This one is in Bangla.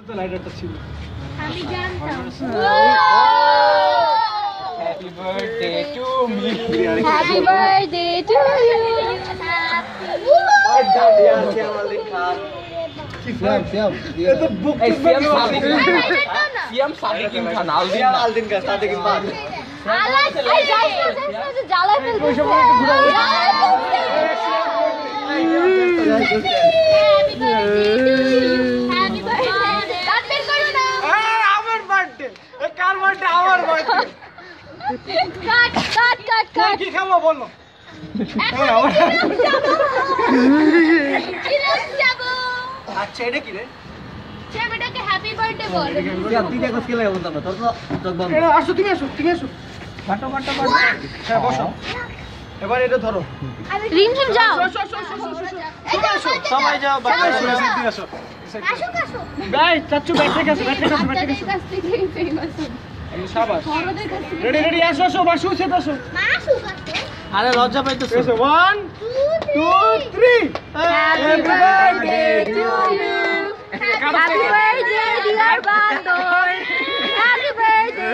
তো লাইটারটা ছিল আমি জানতাম happy birthday to me happy birthday to you ये तो बुक সিয়াম সাদিকিন খান আলদিন का सादिक बाद জ্বালা ফেলবো হ্যাপি বার্থডে রাত বের করো না আমার বার্থডে এই কার বার্থডে আমার বার্থডে কাট কাট কাট কাট কি খাবো বলো আচ্ছা এটা কি রে সে বেটাকে হ্যাপি বার্থডে বল তুই দেখো কি লাগে বলতাম না তোর তো চোখ বন্ধ এটা আসো তুমি আসো কাটো হ্যাঁ বসো এবার এটা ধরো রিমঝিম যাও সবাই যাও বাসায় শুয়ে দিতে আসো আসো ভাই চাচ্চু ব্যাটরি কাছে আপনাদের কাছ থেকে ফেমাস শাবাশ বড়দের কাছ থেকে রেডি আসো বাসু সেট আসো মা সুগাতে আরে লজ্জা পাইতেছ 1 2 3 happy birthday to you happy birthday dear বান্দর হ্যাপি বার্থডে